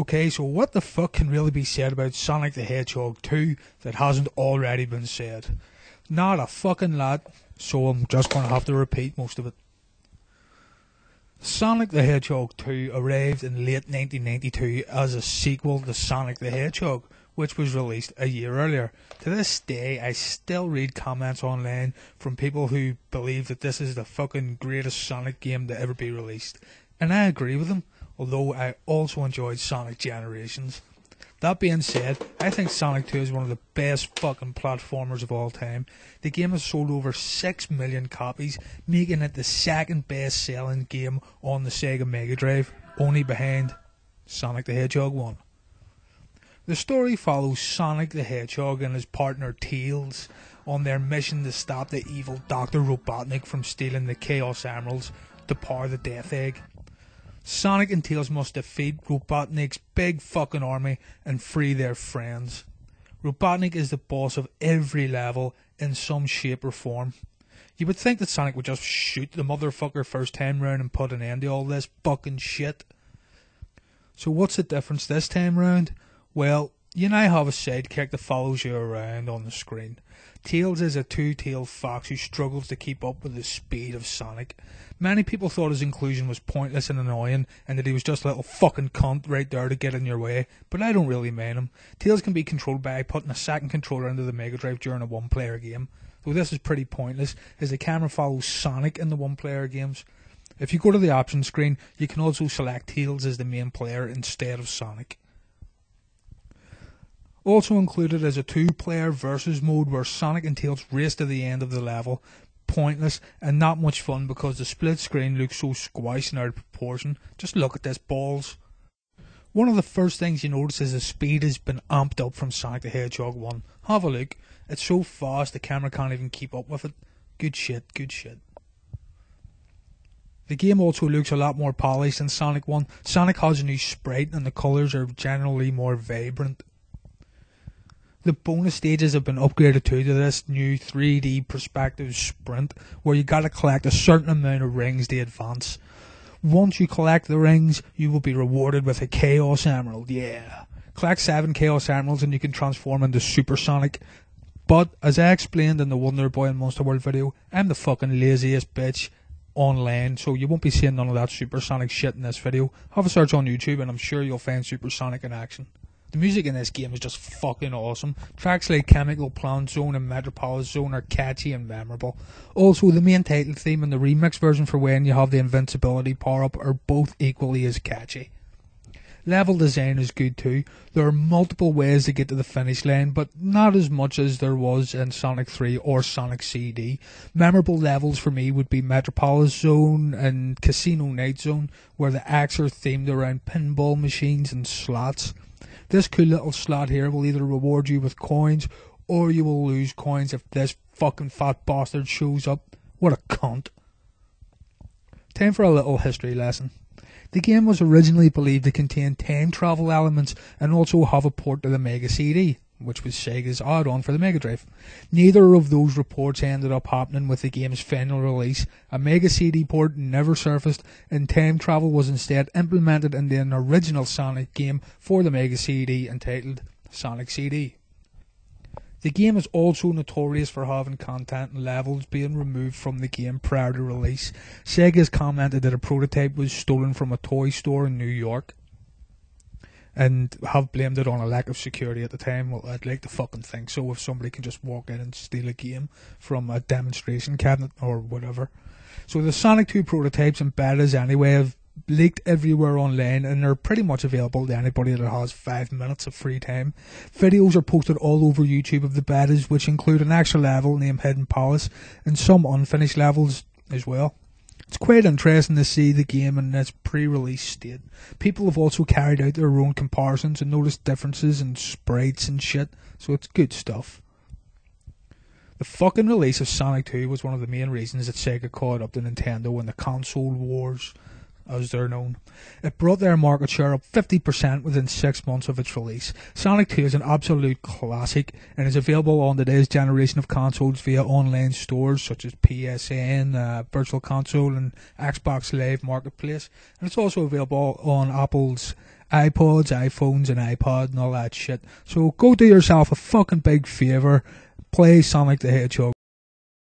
Okay, so what the fuck can really be said about Sonic the Hedgehog 2 that hasn't already been said? Not a fucking lot, so I'm just going to have to repeat most of it. Sonic the Hedgehog 2 arrived in late 1992 as a sequel to Sonic the Hedgehog, which was released a year earlier. To this day, I still read comments online from people who believe that this is the fucking greatest Sonic game to ever be released. And I agree with them, although I also enjoyed Sonic Generations. That being said, I think Sonic 2 is one of the best fucking platformers of all time. The game has sold over 6 million copies, making it the second best selling game on the Sega Megadrive, only behind Sonic the Hedgehog 1. The story follows Sonic the Hedgehog and his partner Tails on their mission to stop the evil Dr. Robotnik from stealing the Chaos Emeralds to power the Death Egg. Sonic and Tails must defeat Robotnik's big fucking army and free their friends. Robotnik is the boss of every level in some shape or form. You would think that Sonic would just shoot the motherfucker first time round and put an end to all this fucking shit. So what's the difference this time round? Well, you now have a sidekick that follows you around on the screen. Tails is a two-tailed fox who struggles to keep up with the speed of Sonic. Many people thought his inclusion was pointless and annoying, and that he was just a little fucking cunt right there to get in your way, but I don't really mind him. Tails can be controlled by putting a second controller into the Megadrive during a one-player game, though this is pretty pointless, as the camera follows Sonic in the one-player games. If you go to the options screen, you can also select Tails as the main player instead of Sonic. Also included is a two-player versus mode where Sonic and Tails race to the end of the level. Pointless and not much fun because the split screen looks so squished and out of proportion. Just look at this, balls. One of the first things you notice is the speed has been amped up from Sonic the Hedgehog 1. Have a look. It's so fast the camera can't even keep up with it. Good shit, good shit. The game also looks a lot more polished than Sonic 1. Sonic has a new sprite and the colours are generally more vibrant. The bonus stages have been upgraded to this new 3D perspective sprint where you gotta collect a certain amount of rings to advance. Once you collect the rings, you will be rewarded with a Chaos Emerald, yeah. Collect 7 Chaos Emeralds and you can transform into Super Sonic. But, as I explained in the Wonder Boy and Monster World video, I'm the fucking laziest bitch online, so you won't be seeing none of that Super Sonic shit in this video. Have a search on YouTube and I'm sure you'll find Super Sonic in action. The music in this game is just fucking awesome. Tracks like Chemical Plant Zone and Metropolis Zone are catchy and memorable. Also, the main title theme and the remix version for when you have the invincibility power-up are both equally as catchy. Level design is good too. There are multiple ways to get to the finish line, but not as much as there was in Sonic 3 or Sonic CD. Memorable levels for me would be Metropolis Zone and Casino Night Zone, where the acts are themed around pinball machines and slots. This cool little slot here will either reward you with coins, or you will lose coins if this fucking fat bastard shows up. What a cunt. Time for a little history lesson. The game was originally believed to contain time travel elements and also have a port to the Mega CD, which was Sega's add-on for the Mega Drive. Neither of those reports ended up happening with the game's final release. A Mega CD port never surfaced, and time travel was instead implemented in an original Sonic game for the Mega CD entitled Sonic CD. The game is also notorious for having content and levels being removed from the game prior to release. Sega has commented that a prototype was stolen from a toy store in New York, and have blamed it on a lack of security at the time. Well, I'd like to fucking think so, if somebody can just walk in and steal a game from a demonstration cabinet or whatever. So the Sonic 2 prototypes and betas anyway have leaked everywhere online and are pretty much available to anybody that has 5 minutes of free time. Videos are posted all over YouTube of the betas, which include an actual level named Hidden Palace and some unfinished levels as well. It's quite interesting to see the game in its pre-release state. People have also carried out their own comparisons and noticed differences in sprites and shit, so it's good stuff. The fucking release of Sonic 2 was one of the main reasons that Sega caught up to Nintendo in the console wars, as they're known. It brought their market share up 50% within 6 months of its release. Sonic 2 is an absolute classic and is available on today's generation of consoles via online stores such as PSN, Virtual Console and Xbox Live Marketplace. And it's also available on Apple's iPods, iPhones, and iPod and all that shit. So go do yourself a fucking big favour. Play Sonic the Hedgehog.